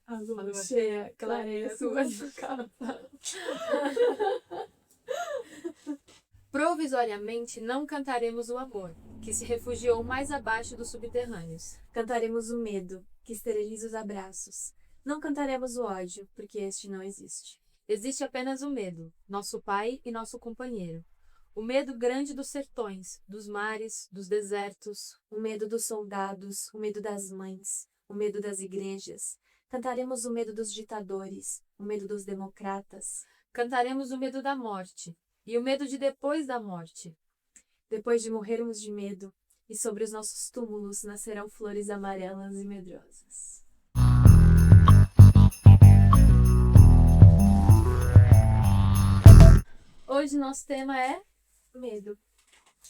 A lua cheia, clareia suas capas. Provisoriamente não cantaremos o amor, que se refugiou mais abaixo dos subterrâneos. Cantaremos o medo, que esteriliza os abraços. Não cantaremos o ódio, porque este não existe. Existe apenas o medo, nosso pai e nosso companheiro. O medo grande dos sertões, dos mares, dos desertos. O medo dos soldados, o medo das mães, o medo das igrejas. Cantaremos o medo dos ditadores, o medo dos democratas. Cantaremos o medo da morte e o medo de depois da morte. Depois de morrermos de medo, e sobre os nossos túmulos nascerão flores amarelas e medrosas. Hoje nosso tema é Medo.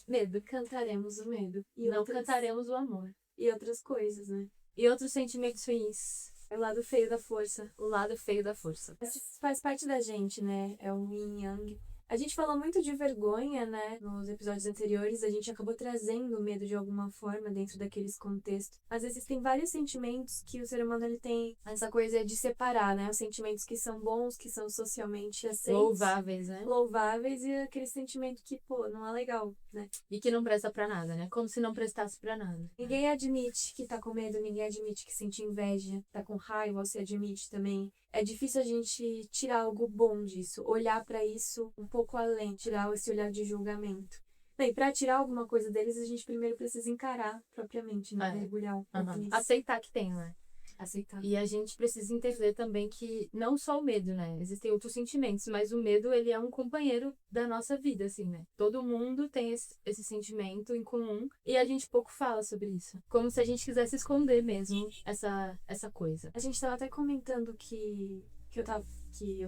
medo. Cantaremos o medo. E não outras- cantaremos o amor. E outras coisas, né? E outros sentimentos ruins. É o lado feio da força. O lado feio da força. Mas faz parte da gente, né? É o yin yang. A gente falou muito de vergonha, né? Nos episódios anteriores, a gente acabou trazendo o medo de alguma forma dentro daqueles contextos. Mas existem vários sentimentos que o ser humano ele tem essa coisa de separar, né? Os sentimentos que são bons, que são socialmente aceitos. Louváveis, né? Louváveis e aquele sentimento que, pô, não é legal, né? E que não presta pra nada, né? Como se não prestasse pra nada. Ninguém admite que tá com medo, ninguém admite que sente inveja, tá com raiva, você admite também. É difícil a gente tirar algo bom disso, olhar pra isso um pouco além, tirar esse olhar de julgamento. Bem, pra tirar alguma coisa deles, a gente primeiro precisa encarar propriamente, né? Mergulhar um pouco nisso. Aceitar que tem, né? Aceitar. E a gente precisa entender também que não só o medo, né? Existem outros sentimentos, mas o medo, ele é um companheiro da nossa vida, assim, né? Todo mundo tem esse sentimento em comum e a gente pouco fala sobre isso. Como se a gente quisesse esconder mesmo essa coisa. A gente tava até comentando que eu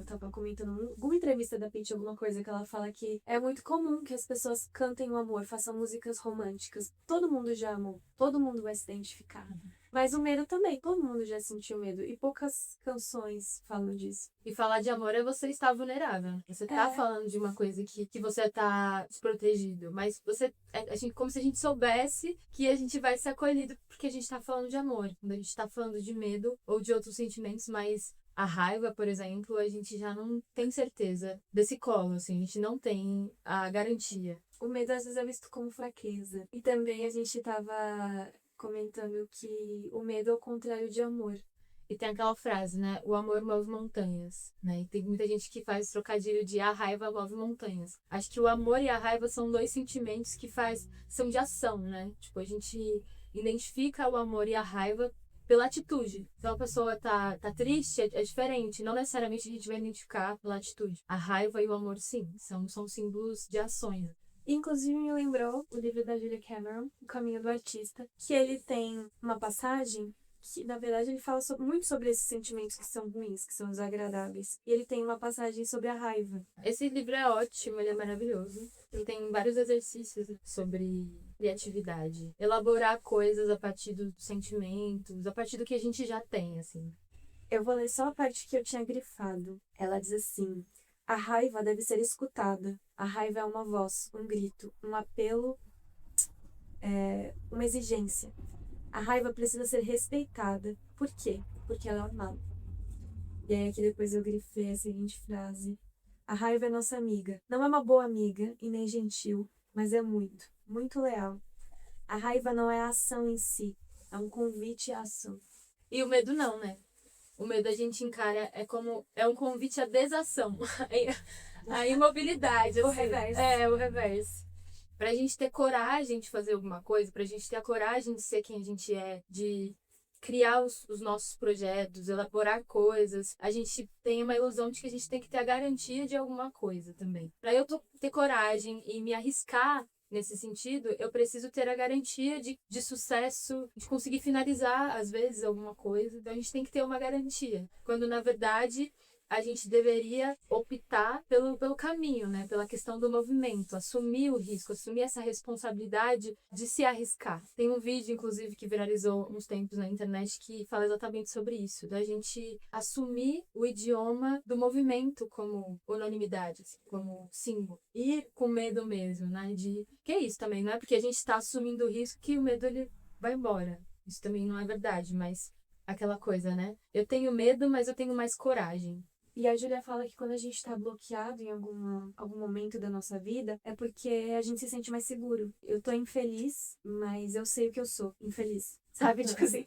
tava comentando em alguma entrevista da Pitty, alguma coisa que ela fala que é muito comum que as pessoas cantem o amor, façam músicas românticas. Todo mundo já amou, todo mundo vai se identificar. Mas o medo também, todo mundo já sentiu medo. E poucas canções falam disso. E falar de amor é você estar vulnerável. Você tá falando de uma coisa que você tá desprotegido. Mas como se a gente soubesse que a gente vai ser acolhido porque a gente tá falando de amor. Quando a gente tá falando de medo ou de outros sentimentos, mas a raiva, por exemplo, a gente já não tem certeza desse colo, assim. A gente não tem a garantia. O medo às vezes é visto como fraqueza. E também a gente tava comentando que o medo é o contrário de amor. E tem aquela frase, né? O amor move montanhas, né? E tem muita gente que faz trocadilho de a raiva move montanhas. Acho que o amor e a raiva são dois sentimentos que são de ação, né? Tipo, a gente identifica o amor e a raiva pela atitude. Então a pessoa tá triste, é diferente. Não necessariamente a gente vai identificar pela atitude. A raiva e o amor, sim, são símbolos de ações. Inclusive me lembrou o livro da Julia Cameron, O Caminho do Artista, que ele tem uma passagem que, na verdade, ele fala muito sobre esses sentimentos que são ruins, que são desagradáveis. E ele tem uma passagem sobre a raiva. Esse livro é ótimo, ele é maravilhoso. Ele tem vários exercícios sobre criatividade. Elaborar coisas a partir dos sentimentos, a partir do que a gente já tem, assim. Eu vou ler só a parte que eu tinha grifado. Ela diz assim: a raiva deve ser escutada. A raiva é uma voz, um grito, um apelo, uma exigência. A raiva precisa ser respeitada. Por quê? Porque ela é amada. E aí aqui depois eu grifei a seguinte frase: a raiva é nossa amiga. Não é uma boa amiga e nem gentil, mas é muito, muito leal. A raiva não é a ação em si, é um convite à ação. E o medo não, né? O medo a gente encara é um convite à desação, à imobilidade. O assim. reverso. É, o reverso. Pra gente ter coragem de fazer alguma coisa, pra gente ter a coragem de ser quem a gente é, de criar os nossos projetos, elaborar coisas, a gente tem uma ilusão de que a gente tem que ter a garantia de alguma coisa também. Pra eu ter coragem e me arriscar nesse sentido, eu preciso ter a garantia de sucesso, de conseguir finalizar, às vezes, alguma coisa. Então, a gente tem que ter uma garantia. Quando, na verdade, a gente deveria optar pelo caminho, né? Pela questão do movimento, assumir o risco, assumir essa responsabilidade de se arriscar. Tem um vídeo, inclusive, que viralizou uns tempos na internet que fala exatamente sobre isso, da gente assumir o idioma do movimento como unanimidade, assim, como símbolo. E com medo mesmo, né? Que é isso também, não é porque a gente está assumindo o risco que o medo ele vai embora. Isso também não é verdade, mas aquela coisa, né? Eu tenho medo, mas eu tenho mais coragem. E a Júlia fala que quando a gente tá bloqueado em algum momento da nossa vida, é porque a gente se sente mais seguro. Eu tô infeliz, mas eu sei o que eu sou, infeliz. Sabe? Tipo assim,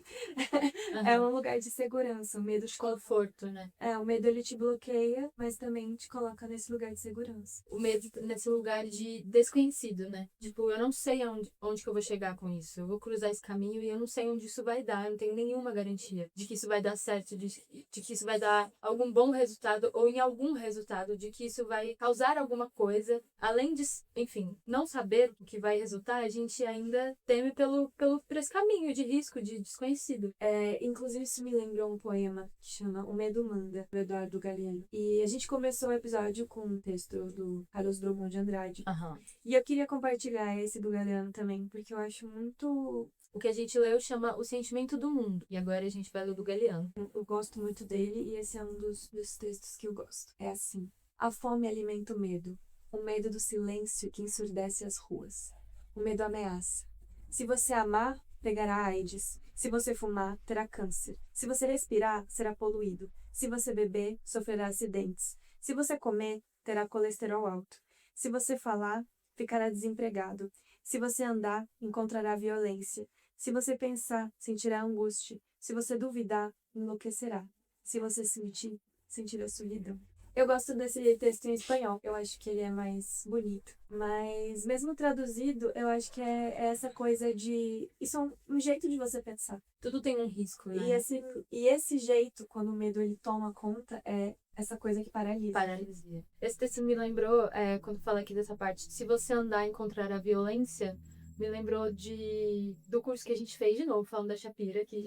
é um lugar de segurança. O medo te coloca... Conforto, né? O medo ele te bloqueia, mas também te coloca nesse lugar de segurança. O medo nesse lugar de desconhecido, né? Tipo, eu não sei onde que eu vou chegar com isso. Eu vou cruzar esse caminho e eu não sei onde isso vai dar. Eu não tenho nenhuma garantia de que isso vai dar certo, de que isso vai dar algum bom resultado ou em algum resultado, de que isso vai causar alguma coisa. Além de, enfim, não saber o que vai resultar, a gente ainda teme por esse caminho de risco, de desconhecido. Inclusive, isso me lembrou um poema que chama O Medo Manda, do Eduardo Galeano. E a gente começou o episódio com um texto do Carlos Drummond de Andrade. E eu queria compartilhar esse do Galeano também, porque eu acho muito... O que a gente leu chama O Sentimento do Mundo. E agora a gente vai ler o do Galeano. Eu gosto muito dele e esse é um dos textos que eu gosto. É assim: a fome alimenta o medo do silêncio que ensurdece as ruas. O medo ameaça. Se você amar, pegará AIDS. Se você fumar, terá câncer. Se você respirar, será poluído. Se você beber, sofrerá acidentes. Se você comer, terá colesterol alto. Se você falar, ficará desempregado. Se você andar, encontrará violência. Se você pensar, sentirá angústia. Se você duvidar, enlouquecerá. Se você sentir, sentirá solidão. Eu gosto desse texto em espanhol. Eu acho que ele é mais bonito. Mas, mesmo traduzido, eu acho que é essa coisa de... Isso é um jeito de você pensar. Tudo tem um risco, né? E esse jeito, quando o medo ele toma conta, é essa coisa que paralisa. Paralisia. Esse texto me lembrou, quando fala aqui dessa parte, se você andar e encontrar a violência, me lembrou do curso que a gente fez, de novo, falando da Shapira aqui.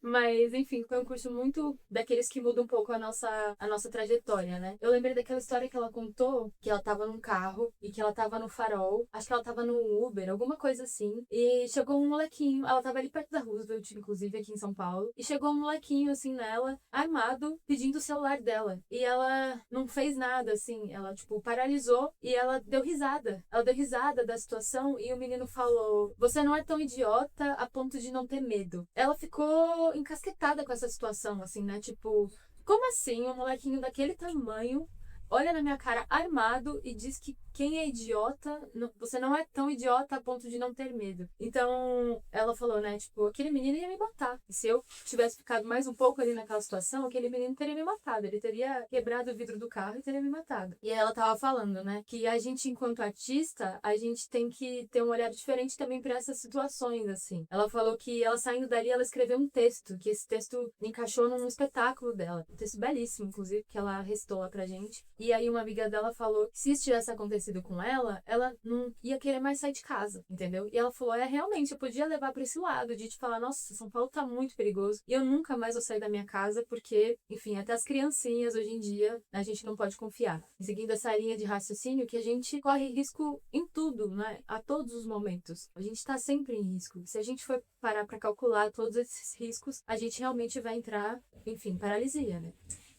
Mas, enfim, foi um curso muito daqueles que mudam um pouco a nossa trajetória, né? Eu lembrei daquela história que ela contou, que ela tava num carro e que ela tava no farol, acho que ela tava no Uber, alguma coisa assim, e chegou um molequinho, ela tava ali perto da Roosevelt, inclusive, aqui em São Paulo, e chegou um molequinho, assim, nela, armado, pedindo o celular dela. E ela não fez nada, assim, ela, tipo, paralisou e ela deu risada. Ela deu risada da situação e o menino falou: você não é tão idiota a ponto de não ter medo. Ela ficou encasquetada com essa situação, assim, né? Tipo, como assim um molequinho daquele tamanho olha na minha cara armado e diz que quem é idiota, você não é tão idiota a ponto de não ter medo. Então, ela falou, né, tipo, aquele menino ia me matar. E se eu tivesse ficado mais um pouco ali naquela situação, aquele menino teria me matado. Ele teria quebrado o vidro do carro e teria me matado. E aí ela tava falando, né, que a gente, enquanto artista, a gente tem que ter um olhar diferente também para essas situações, assim. Ela falou que ela saindo dali, ela escreveu um texto, que esse texto encaixou num espetáculo dela. Um texto belíssimo, inclusive, que ela restou lá pra gente. E aí uma amiga dela falou que se isso tivesse acontecido com ela não ia querer mais sair de casa, entendeu? E ela falou, realmente, eu podia levar pra esse lado de te falar, nossa, São Paulo tá muito perigoso e eu nunca mais vou sair da minha casa porque, enfim, até as criancinhas hoje em dia a gente não pode confiar. E seguindo essa linha de raciocínio que a gente corre risco em tudo, né? A todos os momentos. A gente tá sempre em risco. Se a gente for parar pra calcular todos esses riscos, a gente realmente vai entrar, enfim, paralisia, né?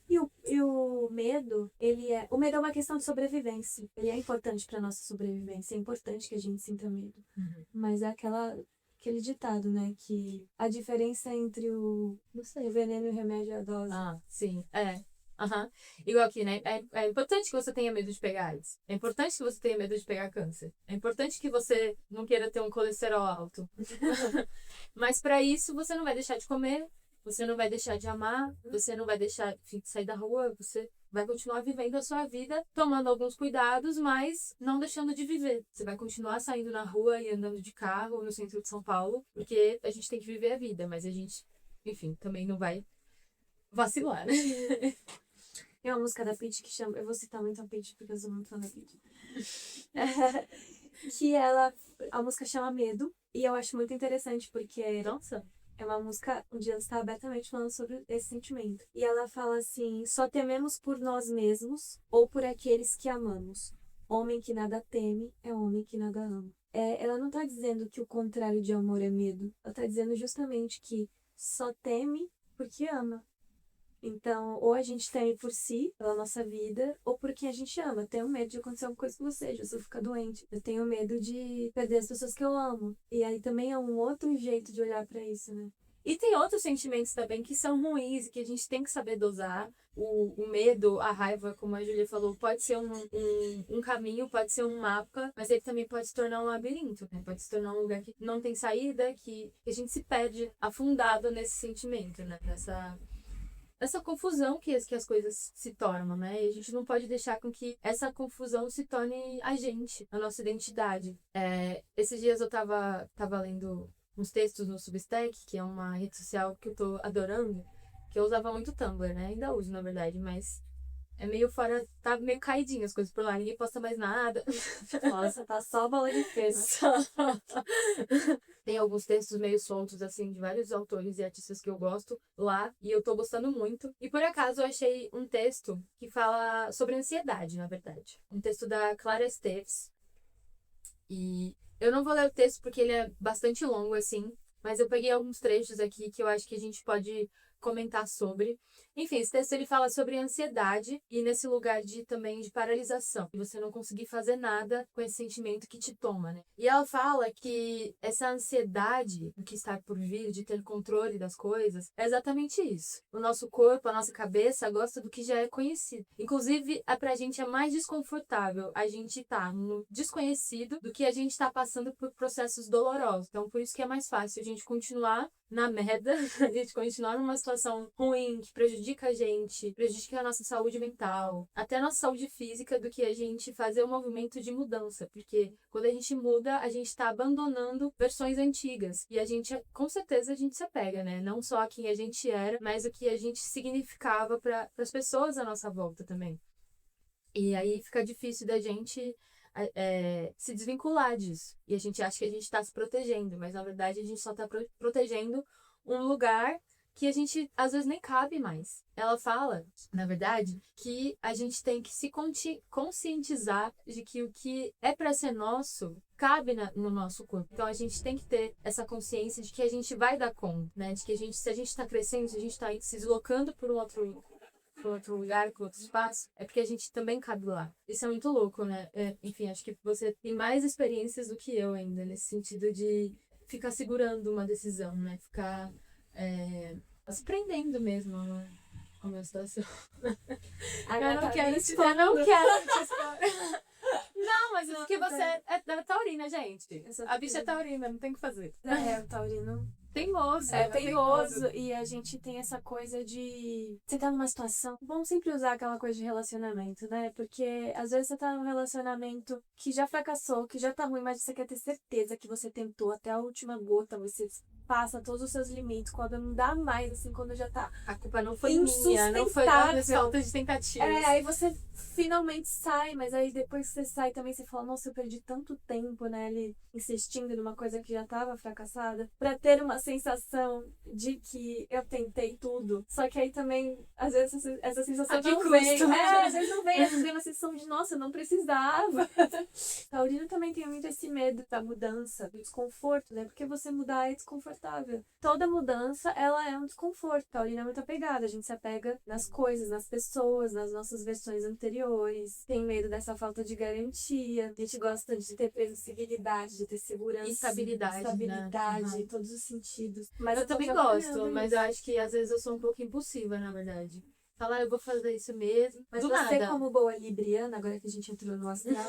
E o medo, o medo é uma questão de sobrevivência. Ele é importante para nossa sobrevivência. É importante que a gente sinta medo. Uhum. Mas é aquele ditado, né? Que a diferença entre o veneno e o remédio é a dose. Ah, sim. Uhum. Igual aqui, né? É importante que você tenha medo de pegar AIDS. É importante que você tenha medo de pegar câncer. É importante que você não queira ter um colesterol alto. Mas para isso, você não vai deixar de comer. Você não vai deixar de amar, você não vai deixar de sair da rua, você vai continuar vivendo a sua vida, tomando alguns cuidados, mas não deixando de viver. Você vai continuar saindo na rua e andando de carro no centro de São Paulo, porque a gente tem que viver a vida, mas a gente, enfim, também não vai vacilar, né? Tem uma música da Pitty que chama... Eu vou citar muito a Pitty porque eu sou muito fã da Pitty. A música chama Medo, e eu acho muito interessante porque... Nossa! É uma música onde ela está abertamente falando sobre esse sentimento. E ela fala assim: só tememos por nós mesmos ou por aqueles que amamos. Homem que nada teme é homem que nada ama. Ela não está dizendo que o contrário de amor é medo. Ela está dizendo justamente que só teme porque ama. Então, ou a gente teme por si, pela nossa vida, ou por quem a gente ama. Eu tenho medo de acontecer alguma coisa com você, de você ficar doente. Eu tenho medo de perder as pessoas que eu amo. E aí também é um outro jeito de olhar pra isso, né? E tem outros sentimentos também que são ruins e que a gente tem que saber dosar. O medo, a raiva, como a Julia falou, pode ser um caminho, pode ser um mapa, mas ele também pode se tornar um labirinto, né? Pode se tornar um lugar que não tem saída, que a gente se perde afundado nesse sentimento, né? Nessa confusão que as coisas se tornam, né? E a gente não pode deixar com que essa confusão se torne a gente, a nossa identidade. Esses dias eu tava lendo uns textos no Substack, que é uma rede social que eu tô adorando, que eu usava muito Tumblr, né? Ainda uso, na verdade, mas é meio fora, tá meio caidinho as coisas por lá, ninguém posta mais nada. Nossa, tá só bola de pena. Tem alguns textos meio soltos, assim, de vários autores e artistas que eu gosto lá, e eu tô gostando muito. E por acaso eu achei um texto que fala sobre ansiedade, na verdade. Um texto da Clara Esteves. E eu não vou ler o texto porque ele é bastante longo, assim, mas eu peguei alguns trechos aqui que eu acho que a gente pode comentar sobre. Enfim, esse texto ele fala sobre ansiedade e nesse lugar também de paralisação. E você não conseguir fazer nada com esse sentimento que te toma, né? E ela fala que essa ansiedade do que está por vir, de ter controle das coisas, é exatamente isso. O nosso corpo, a nossa cabeça gosta do que já é conhecido. Inclusive, pra gente é mais desconfortável a gente tá no desconhecido do que a gente tá passando por processos dolorosos. Então, por isso que é mais fácil a gente continuar na merda, a gente continuar numa situação ruim, que prejudica a gente, prejudica a nossa saúde mental, até a nossa saúde física, do que a gente fazer um movimento de mudança. Porque quando a gente muda, a gente tá abandonando versões antigas. E a gente, com certeza, a gente se apega, né? Não só a quem a gente era, mas o que a gente significava para as pessoas à nossa volta também. E aí fica difícil da gente se desvincular disso. E a gente acha que a gente está se protegendo, mas na verdade a gente só está protegendo um lugar que a gente às vezes nem cabe mais. Ela fala, na verdade, que a gente tem que se conscientizar de que o que é para ser nosso cabe no nosso corpo. Então a gente tem que ter essa consciência de que a gente vai dar conta, né? De que se a gente está crescendo, se a gente está se deslocando por um outro lugar, por outro espaço, é porque a gente também cabe lá. Isso é muito louco, né? Enfim, acho que você tem mais experiências do que eu ainda, nesse sentido de ficar segurando uma decisão, né? Ficar se prendendo mesmo a uma situação. Eu não quero te expor. Não, mas é porque você é taurina, gente. A bicha é taurina, não tem o que fazer. O taurino teimoso. É teimoso. E a gente tem essa coisa de... Você tá numa situação... Vamos sempre usar aquela coisa de relacionamento, né? Porque às vezes você tá num relacionamento que já fracassou, que já tá ruim, mas você quer ter certeza que você tentou até a última gota, você passa todos os seus limites, quando não dá mais, assim, quando já tá... A culpa não foi minha, não foi da falta de tentativas. Aí você finalmente sai, mas aí depois que você sai também, você fala, nossa, eu perdi tanto tempo, né, ali insistindo numa coisa que já tava fracassada, pra ter uma sensação de que eu tentei tudo. Só que aí também, às vezes, essa sensação não vem. Às vezes não vem, às vezes vem uma sensação de, nossa, eu não precisava. Taurino também tem muito esse medo da mudança, do desconforto, né, porque você mudar é desconfortável. Toda mudança, ela é um desconforto. Taurino é muito apegada, a gente se apega nas coisas, nas pessoas, nas nossas versões anteriores. Tem medo dessa falta de garantia. A gente gosta de ter previsibilidade, de ter segurança. Estabilidade, né? Em todos os sentidos. Mas eu também gosto, mas eu acho que às vezes eu sou um pouco impulsiva, na verdade. Falar, eu vou fazer isso mesmo. Mas do você, nada. como boa libriana, agora que a gente entrou no astral,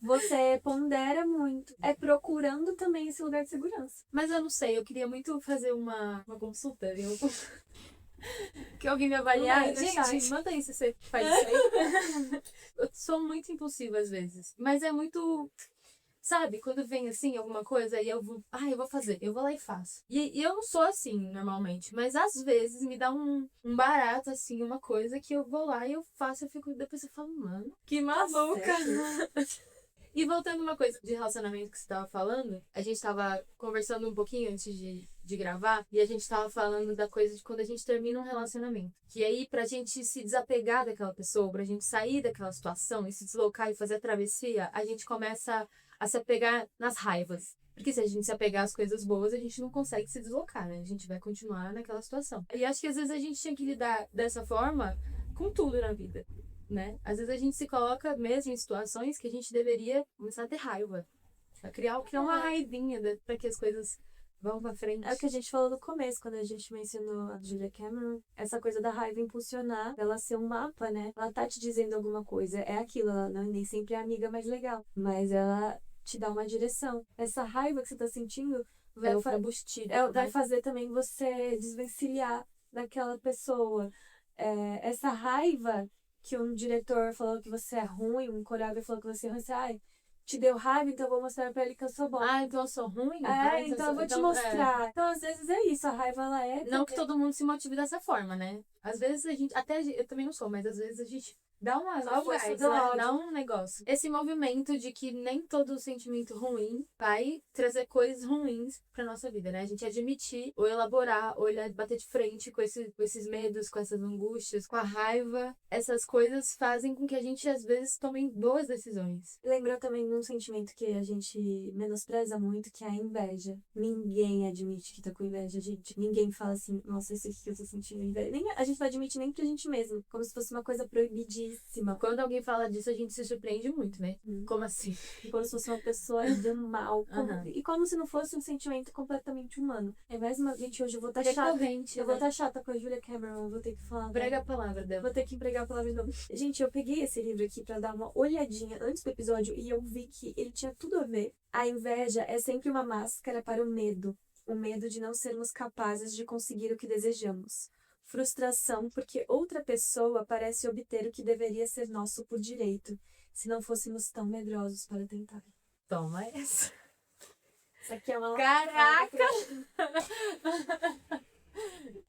você pondera muito. É procurando também esse lugar de segurança. Mas eu não sei, eu queria muito fazer uma consulta, viu? Que alguém me avaliar. Gente, manda aí se você faz isso aí. Eu sou muito impulsiva às vezes. Mas é muito... Sabe, quando vem assim alguma coisa, aí eu vou fazer, eu vou lá e faço. E eu não sou assim normalmente, mas às vezes me dá um barato, assim, uma coisa que eu vou lá e eu faço, depois eu falo, mano, que maluca! E voltando uma coisa de relacionamento que você tava falando, a gente tava conversando um pouquinho antes de gravar, e a gente tava falando da coisa de quando a gente termina um relacionamento. Que aí, pra gente se desapegar daquela pessoa, pra gente sair daquela situação e se deslocar e fazer a travessia, a gente começa a se apegar nas raivas. Porque se a gente se apegar às coisas boas, a gente não consegue se deslocar, né? A gente vai continuar naquela situação. E acho que às vezes a gente tinha que lidar dessa forma com tudo na vida, né? Às vezes a gente se coloca mesmo em situações que a gente deveria começar a ter raiva. A criar uma raivinha para que as coisas Vamos pra frente. É o que a gente falou no começo, quando a gente mencionou a Julia Cameron. Essa coisa da raiva impulsionar, ela ser um mapa, né? Ela tá te dizendo alguma coisa. É aquilo, ela nem sempre é a amiga mais legal. Mas ela te dá uma direção. Essa raiva que você tá sentindo É o combustível, vai né? fazer também você desvencilhar daquela pessoa. Essa raiva que um diretor falou que você é ruim, um coreógrafo falou que você é ruim, você, ai, te deu raiva, então eu vou mostrar pra ele que eu sou bom. Ah, então eu sou ruim? Ah, Então eu vou te mostrar. Então, às vezes é isso, a raiva ela é. Não que todo mundo se motive dessa forma, né? Às vezes a gente, eu também não sou, mas às vezes a gente dá uma força gás, do né? ódio. Dá um negócio. Esse movimento de que nem todo sentimento ruim vai trazer coisas ruins pra nossa vida, né? A gente admitir, ou elaborar, ou bater de frente com esses medos, com essas angústias, com a raiva. Essas coisas fazem com que a gente, às vezes, tome boas decisões. Lembrou também de um sentimento que a gente menospreza muito, que é a inveja. Ninguém admite que tá com inveja, gente. Ninguém fala assim, nossa, isso aqui que eu tô sentindo inveja. A gente não admite nem pra gente mesmo, como se fosse uma coisa proibidíssima. Quando alguém fala disso, a gente se surpreende muito, né? Como assim? Como se fosse uma pessoa do mal. E como se não fosse um sentimento completamente humano. É mais uma. Gente, hoje eu vou estar chata. Recorrente, Eu vou estar chata com a Julia Cameron. Eu vou ter que falar. Prega a palavra dela. Vou ter que empregar a palavra de novo. Gente, eu peguei esse livro aqui pra dar uma olhadinha antes do episódio e eu vi que ele tinha tudo a ver. A inveja é sempre uma máscara para o medo. O medo de não sermos capazes de conseguir o que desejamos. Frustração porque outra pessoa parece obter o que deveria ser nosso por direito, se não fôssemos tão medrosos para tentar. Toma essa. Isso aqui é uma... Caraca!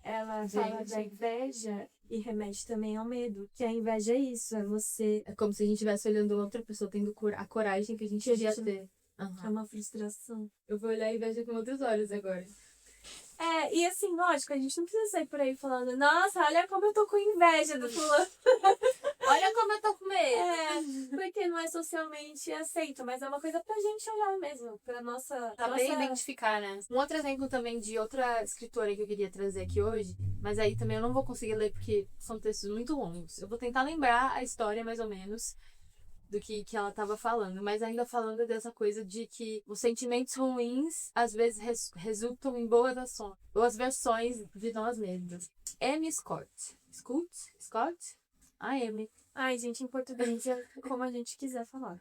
Ela fala da inveja e remete também ao medo. Que a inveja é isso, é você... É como se a gente estivesse olhando outra pessoa tendo a coragem que a gente devia ter. É uma frustração. Eu vou olhar a inveja com outros olhos agora. E assim, lógico, a gente não precisa sair por aí falando, nossa, olha como eu tô com inveja do fulano. Olha como eu tô com medo. Porque não é socialmente aceito, mas é uma coisa pra gente olhar mesmo, pra nossa... Saber identificar, né? Um outro exemplo também de outra escritora que eu queria trazer aqui hoje, mas aí também eu não vou conseguir ler porque são textos muito longos. Eu vou tentar lembrar a história, mais ou menos, do que ela estava falando, mas ainda falando dessa coisa de que os sentimentos ruins às vezes resultam em boas versões de nós mesmos. Amy Scott. Scott? Amy. Ai, gente, em português é como a gente quiser falar.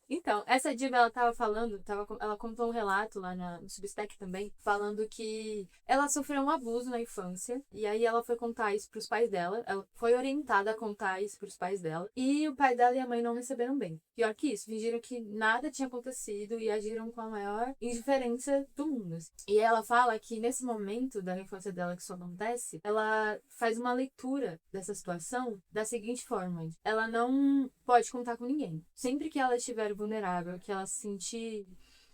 Então, essa diva, ela tava falando, ela contou um relato lá no Substack também, falando que ela sofreu um abuso na infância, e aí ela foi contar isso pros pais dela, ela foi orientada a contar isso pros pais dela, e o pai dela e a mãe não receberam bem. Pior que isso, fingiram que nada tinha acontecido e agiram com a maior indiferença do mundo. E ela fala que nesse momento da infância dela que isso acontece, ela faz uma leitura dessa situação da seguinte forma: ela não pode contar com ninguém. Sempre que ela estiver vulnerável, que ela se sentir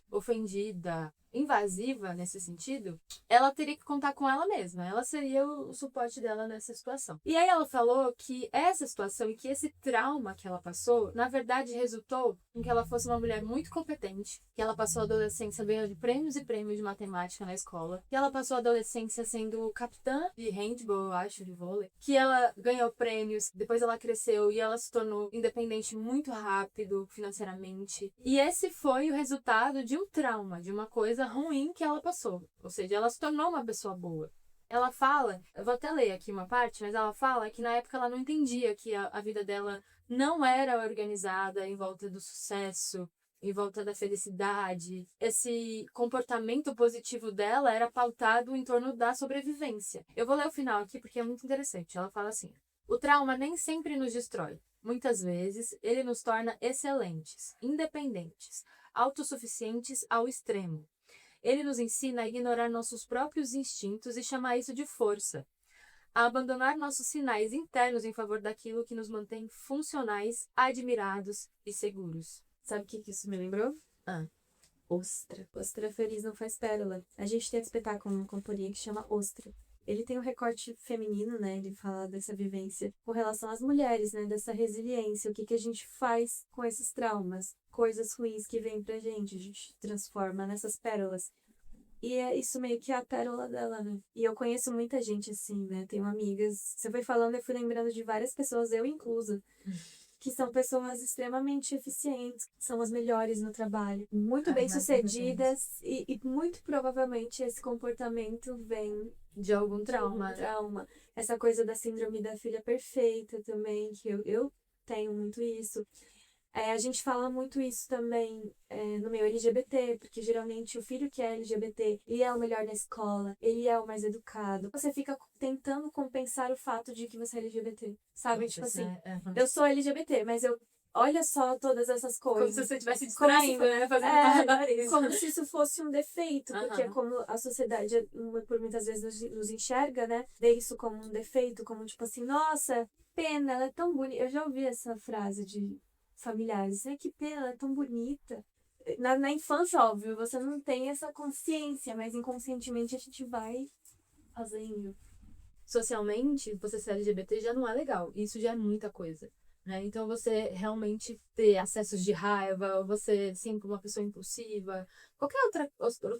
ofendida, invasiva nesse sentido, ela teria que contar com ela mesma. Ela seria o suporte dela nessa situação. E aí ela falou que essa situação e que esse trauma que ela passou, na verdade, resultou em que ela fosse uma mulher muito competente, que ela passou a adolescência ganhando prêmios e prêmios de matemática na escola, que ela passou a adolescência sendo capitã de handball, eu acho, de vôlei, que ela ganhou prêmios, depois ela cresceu e ela se tornou independente muito rápido financeiramente. E esse foi o resultado de um trauma, de uma coisa ruim que ela passou. Ou seja, ela se tornou uma pessoa boa. Ela fala, eu vou até ler aqui uma parte, mas ela fala que na época ela não entendia que a vida dela não era organizada em volta do sucesso, em volta da felicidade. Esse comportamento positivo dela era pautado em torno da sobrevivência. Eu vou ler o final aqui porque é muito interessante. Ela fala assim: o trauma nem sempre nos destrói. Muitas vezes, ele nos torna excelentes, independentes, autossuficientes ao extremo. Ele nos ensina a ignorar nossos próprios instintos e chamar isso de força, a abandonar nossos sinais internos em favor daquilo que nos mantém funcionais, admirados e seguros. Sabe o que isso me lembrou? Ostra. Ostra feliz não faz pérola. A gente tem um espetáculo numa companhia que chama Ostra. Ele tem um recorte feminino, né? Ele fala dessa vivência com relação às mulheres, né? Dessa resiliência, o que a gente faz com esses traumas, coisas ruins que vêm pra gente, a gente transforma nessas pérolas. E é isso meio que é a pérola dela, né? E eu conheço muita gente assim, né? Tenho amigas. Você foi falando, eu fui lembrando de várias pessoas, eu inclusa, que são pessoas extremamente eficientes, são as melhores no trabalho, muito As bem mais sucedidas e muito provavelmente esse comportamento vem De algum de um trauma, né? trauma. Essa coisa da síndrome da filha perfeita também, que eu tenho muito isso. A gente fala muito isso também no meio LGBT, porque geralmente o filho que é LGBT, ele é o melhor na escola, ele é o mais educado. Você fica tentando compensar o fato de que você é LGBT, sabe? Tipo assim, eu sou LGBT, mas olha só todas essas Como coisas. se você estivesse Como se distraindo, né? Fazendo É, malabarismo. como se isso fosse um defeito, porque é Aham. como a sociedade por muitas vezes nos enxerga, né? Vê isso como um defeito, como tipo assim, nossa, pena, ela é tão bonita. Eu já ouvi essa frase de familiares, que pena, ela é tão bonita. Na infância, óbvio, você não tem essa consciência, mas inconscientemente a gente vai fazendo. Socialmente, você ser LGBT já não é legal. Isso já é muita coisa, né? Então, você realmente ter acessos de raiva, você sempre uma pessoa impulsiva, qualquer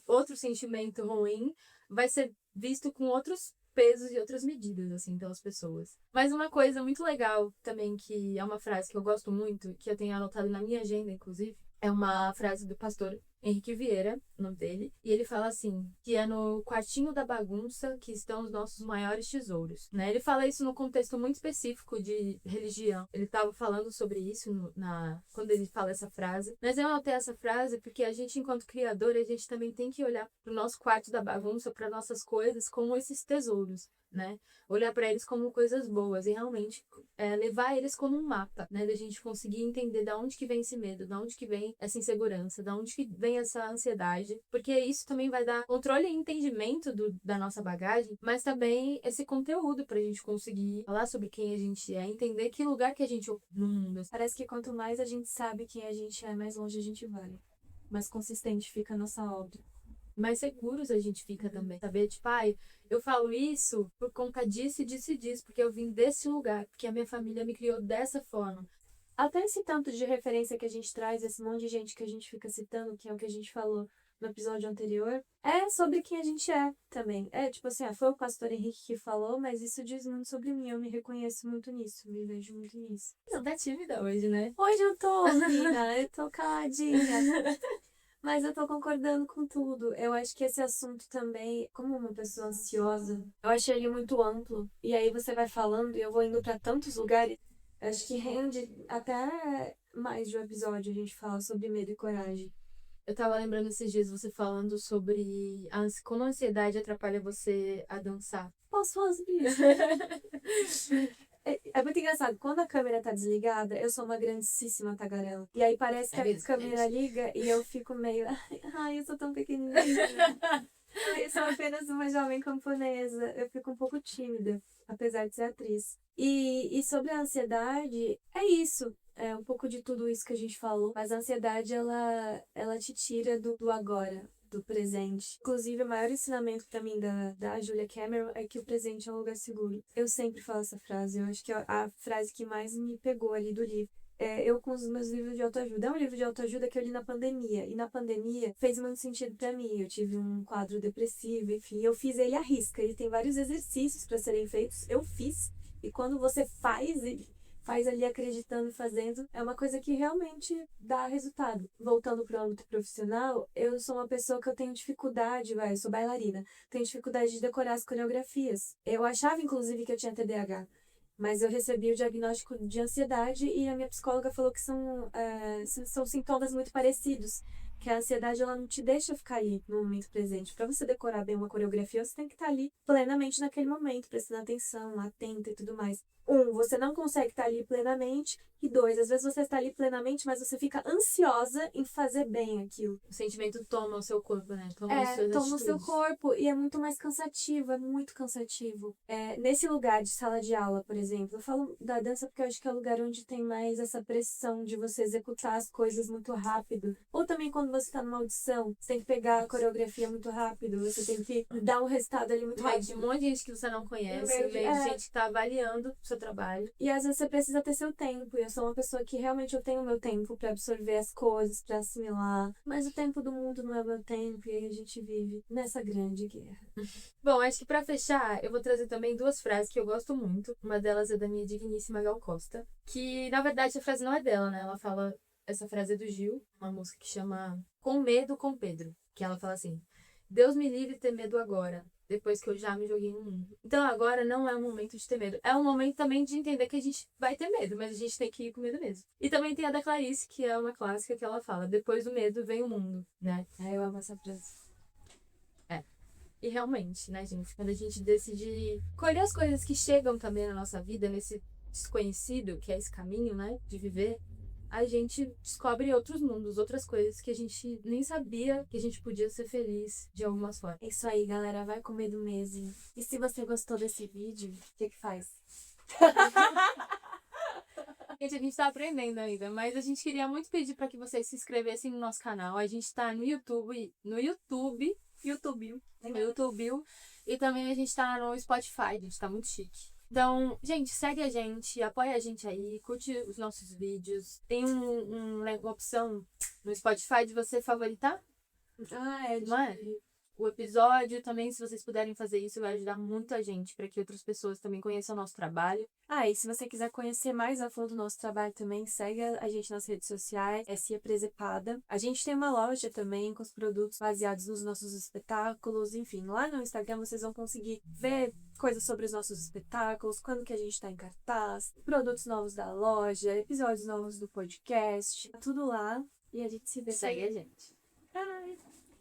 outro sentimento ruim vai ser visto com outros pesos e outras medidas, assim, pelas pessoas. Mas uma coisa muito legal também, que é uma frase que eu gosto muito, que eu tenho anotado na minha agenda, inclusive, é uma frase do pastor Henrique Vieira, o nome dele, e ele fala assim, que é no quartinho da bagunça que estão os nossos maiores tesouros, né? Ele fala isso num contexto muito específico de religião. Ele estava falando sobre isso quando ele fala essa frase. Mas eu anotei essa frase porque a gente, enquanto criador, a gente também tem que olhar para o nosso quarto da bagunça, para nossas coisas, como esses tesouros, né? Olhar para eles como coisas boas e realmente levar eles como um mapa, né? Da gente conseguir entender da onde que vem esse medo, da onde que vem essa insegurança, da onde que vem essa ansiedade, porque isso também vai dar controle e entendimento da nossa bagagem, mas também esse conteúdo pra gente conseguir falar sobre quem a gente é, entender que lugar que a gente ocupa no mundo. Parece que quanto mais a gente sabe quem a gente é, mais longe a gente vai. Mais consistente fica a nossa obra. Mais seguros a gente fica também. Saber, tipo, eu falo isso por conta disso e disso e disso, porque eu vim desse lugar, porque a minha família me criou dessa forma. Até esse tanto de referência que a gente traz, esse monte de gente que a gente fica citando, que é o que a gente falou no episódio anterior, é sobre quem a gente é também. Tipo assim, foi o pastor Henrique que falou, mas isso diz muito sobre mim. Eu me reconheço muito nisso, me vejo muito nisso. Você tá tímida hoje, né? Hoje eu tô, menina, eu tô caladinha. Mas eu tô concordando com tudo. Eu acho que esse assunto também, como uma pessoa ansiosa, eu achei ele muito amplo. E aí você vai falando e eu vou indo pra tantos lugares. Eu acho que rende até mais de um episódio a gente fala sobre medo e coragem. Eu tava lembrando esses dias você falando sobre como a ansiedade atrapalha você a dançar. Posso falar sobre isso? É muito engraçado. Quando a câmera tá desligada, eu sou uma grandíssima tagarela. E aí parece que a câmera liga e eu fico meio... Ai, eu sou tão pequenininha. Ai, eu sou apenas uma jovem camponesa. Eu fico um pouco tímida, apesar de ser atriz. E sobre a ansiedade, é isso. É um pouco de tudo isso que a gente falou. Mas a ansiedade, ela te tira do agora, do presente. Inclusive, o maior ensinamento pra mim da Julia Cameron é que o presente é um lugar seguro. Eu sempre falo essa frase. Eu acho que é a frase que mais me pegou ali do livro. Eu com os meus livros de autoajuda. É um livro de autoajuda que eu li na pandemia. E na pandemia fez muito sentido pra mim. Eu tive um quadro depressivo, enfim. Eu fiz ele à risca. Ele tem vários exercícios pra serem feitos. Eu fiz. E quando você faz ali acreditando e fazendo, é uma coisa que realmente dá resultado. Voltando para o âmbito profissional, eu sou uma pessoa que eu tenho dificuldade, eu sou bailarina, tenho dificuldade de decorar as coreografias. Eu achava, inclusive, que eu tinha TDAH, mas eu recebi o diagnóstico de ansiedade e a minha psicóloga falou que são sintomas muito parecidos. Que a ansiedade, ela não te deixa ficar ali no momento presente. Para você decorar bem uma coreografia, você tem que estar ali plenamente naquele momento, prestando atenção, atenta e tudo mais. Você não consegue estar ali plenamente. E dois, às vezes você está ali plenamente, mas você fica ansiosa em fazer bem aquilo. O sentimento toma o seu corpo, né? Toma Toma o seu corpo e é muito mais cansativo, é muito cansativo. Nesse lugar de sala de aula, por exemplo, eu falo da dança porque eu acho que é o lugar onde tem mais essa pressão de você executar as coisas muito rápido. Ou também quando você tá numa audição, você tem que pegar a coreografia muito rápido, você tem que dar um resultado ali muito No meio de rápido. um monte de gente que você não conhece, meio no de- meio de é. gente que tá avaliando o seu trabalho. E às vezes você precisa ter seu tempo. E eu sou uma pessoa que realmente eu tenho meu tempo pra absorver as coisas, pra assimilar. Mas o tempo do mundo não é meu tempo e aí a gente vive nessa grande guerra. Bom, acho que pra fechar, eu vou trazer também duas frases que eu gosto muito. Uma delas é da minha digníssima Gal Costa, que na verdade a frase não é dela, né? Ela fala, essa frase é do Gil, uma música que chama Com Medo com Pedro, que ela fala assim: Deus me livre de ter medo agora, depois que eu já me joguei no mundo. Então agora não é um momento de ter medo, é um momento também de entender que a gente vai ter medo, mas a gente tem que ir com medo mesmo. E também tem a da Clarice, que é uma clássica que ela fala: depois do medo vem o mundo, né? Eu amo essa frase. E realmente, né, gente, quando a gente decide colher as coisas que chegam também na nossa vida, nesse desconhecido, que é esse caminho, né, de viver, a gente descobre outros mundos, outras coisas que a gente nem sabia que a gente podia ser feliz de algumas formas. É isso aí, galera. Vai com medo mesmo. E se você gostou desse vídeo, o que faz? Gente, a gente tá aprendendo ainda, mas a gente queria muito pedir para que vocês se inscrevessem no nosso canal. A gente tá no YouTube, YouTube, e também a gente tá no Spotify, a gente tá muito chique. Então, gente, segue a gente, apoia a gente aí, curte os nossos vídeos. Tem uma opção no Spotify de você favoritar, Ah, é. não é? O episódio também, se vocês puderem fazer isso, vai ajudar muito a gente para que outras pessoas também conheçam o nosso trabalho. Ah, e se você quiser conhecer mais a fundo do nosso trabalho também, segue a gente nas redes sociais, é Cia Presepada. A gente tem uma loja também com os produtos baseados nos nossos espetáculos, enfim, lá no Instagram vocês vão conseguir ver coisas sobre os nossos espetáculos, quando que a gente tá em cartaz, produtos novos da loja, episódios novos do podcast, tá tudo lá e a gente se vê. Segue a gente. Bye!